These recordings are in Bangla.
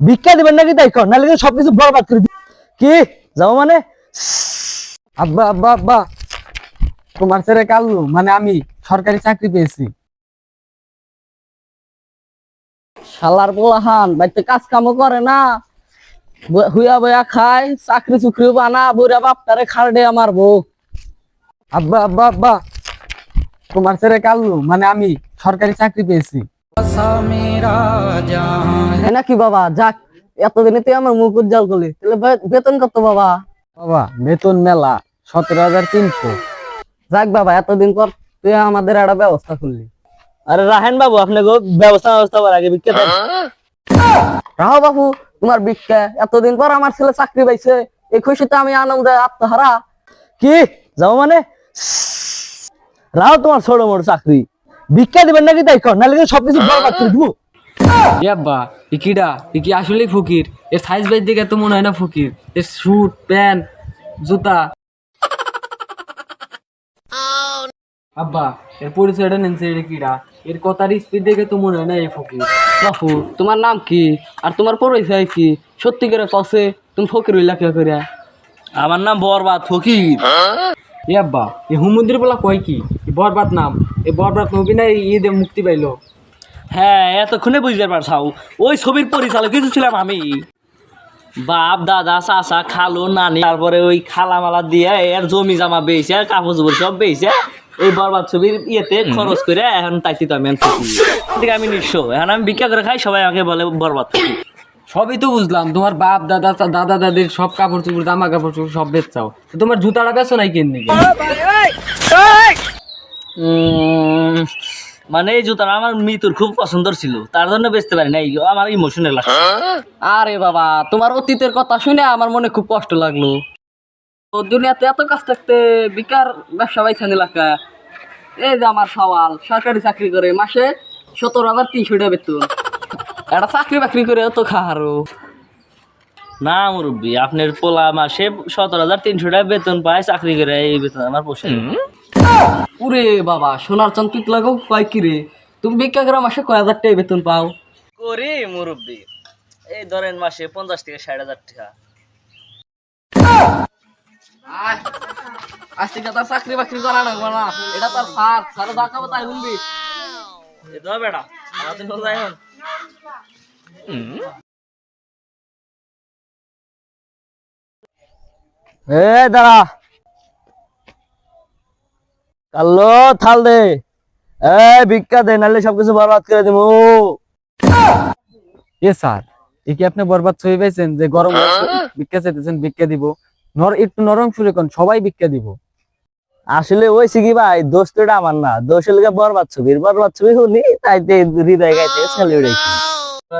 ভিক্ষা দিবেন নাকি তাই কর, নাহলে কিন্তু সবকিছু বরবাদ করে দিই। কি যাবো মানে? আব্বা আব্বা আব্বা, তোমার ছেলে কাল্লু মানে আমি সরকারি চাকরি পেয়েছি। শালার পোলাহান বাড়িতে কাজ কামও করে না, হুইয়া বইয়া খায়, চাকরি চুকরিও বানা, বইরা বাপটারে খাড়ে আমার বউ। আব্বা আব্বা আব্বা, তোমার ছেলে কাল্লু মানে আমি সরকারি চাকরি পেয়েছি। হ্যাঁ নাকি বাবা? যাক, এতদিনে তুই আমার মুখ উজ্জ্বল করলি। তাহলে বেতন কত বাবা? বাবা বেতন মেলা 17,300। যাক বাবা, এতদিন পর তুই আমাদের একটা ব্যবস্থা করলি। আরে রাহেন বাবু, আপনি ব্যবস্থা ব্যবস্থা করার আগে ভিক্ষা দেন। রাহো বাবু, তোমার ভিক্ষা। এতদিন পর আমার ছেলে চাকরি পাইছে, এই খুশিতে আমি আনন্দে আত্মহারা। কি যাবো মানে? রাহো তোমার ছোট মোট চাকরি, ভিক্ষা দিবেন নাকি তাই কর, নাহলে কিন্তু সবকিছু বরবাদ করে দিব। আব্বা ইকিডা ইকি আসলেই ফকির। এর সাইজ বাইজ দেখে তো মনে হয় না ফকির। এর স্যুট প্যান্ট জুতা। আব্বা এর পরিচয়টা নেনছে এটা কিডা? এর কথার স্পিড দেখে তো মনে হয় না এই ফকির। বাপু, তোমার নাম কি আর তোমার পরিচয় কি? সত্যি করে কসে তুমি ফকির হইলা কে করে? আমার নাম বরবাদ ফকির। আব্বা এই হুমন্দির বলা কয় কি? এই বরবাদ নাম, এই বরবাদ নবী না ঈদে মুক্তি পাইলো। হ্যাঁ, এতক্ষণে বুঝতে পারছাও, ওই ছবির পরিচালক কিছু ছিলাম আমি। বাপ দাদা চাচা খালু নানি, তারপরে ওই খালা মালা দিয়ে এর জমি জামা বেয়েছে, কাপড় চোপড় সব বেয়েছে এই বরবাদ ছবির ইয়েতে খরচ করে এখন তাইতে তো আমি থেকে আমি নিঃস্ব, এখন আমি ভিক্ষা করে খাই, সবাই আমাকে বলে বরবাদ ফকির। সবই তো বুঝলাম, তোমার বাপ দাদা দাদা দাদির সব কাপড় চোপড় জামা কাপড় চোপড় সব বেচাও, তো তোমার জুতাটা বেচো নাই কেন নাকি? মানে এই জুতাটা আমার মৃত্যুর খুব পছন্দ ছিল, তার জন্য বেচতে পারি না, আমার ইমোশনাল লাগছে। আরে বাবা, তোমার অতীতের কথা শুনে আমার মনে খুব কষ্ট লাগলো। তো দুনিয়াতে এত কাজ থাকতে বেকার ব্যবসা বাইছা নিলাকা। এই যে আমার সওয়াল, সরকারি চাকরি করে মাসে 17,300 টাকা বেতন। একটা চাকরি বাকরি করে তো খাহারো। না মুরব্বী, আপনার পোলা মাসে 17,300 টাকা বেতন পায়, চাকরি করে এই বেতন আমার পোষায় না। উরে বাবা, সোনার চান পিত লাগো কয় কি রে? তুমি ভিক্ষা করে মাসে কয় হাজার টাকা বেতন পাও? করি মুরব্বী, এই ধরেন মাসে 50 থেকে 60,000 টাকা। আজ থেকে তার চাকরি বাকরি করা লাগবে না, এটা তার ফাঁক সারা দেখাবো তাই শুনবি। এ তো বেটা আমার তো যাই হন। এ দাঁড়া, কাল্লো থাল দে। এ ভিক্ষা দে, নাহলে সবকিছু বরবাদ করে দেবো। এ স্যার, এ কি আপনি বরবাদ ছবি পাইছেন যে গরম ভিক্ষা চাইতেছেন? ভিক্ষা দিব, একটু নরম সুরে কোন, সবাই ভিক্ষা দিব। আসলে ওই কি ভাই, দোস্তটা আমার না, দোষ হলে বরবাদ ছবির, বরবাদ ছবি শুনি তাইতে হৃদয় গাইতে ছেলে উড়াইছি।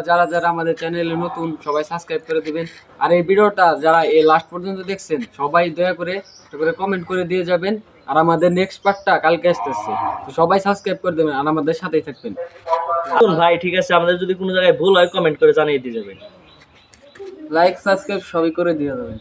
যারা যারা আমাদের চ্যানেলে নতুন সবাই সাবস্ক্রাইব করে দিবেন, আর এই ভিডিওটা যারা এই লাস্ট পর্যন্ত দেখছেন সবাই দয়া করে একটা করে কমেন্ট করে দিয়ে যাবেন। আর আমাদের নেক্সট পার্টটা কালকে আসতেছে, তো সবাই সাবস্ক্রাইব করে দেবেন আর আমাদের সাথেই থাকবেন। ভাই ঠিক আছে, আমাদের যদি কোনো জায়গায় ভুল হয় কমেন্ট করে জানিয়ে দিয়ে যাবেন। লাইক সাবস্ক্রাইব সবই করে দিয়ে যাবেন।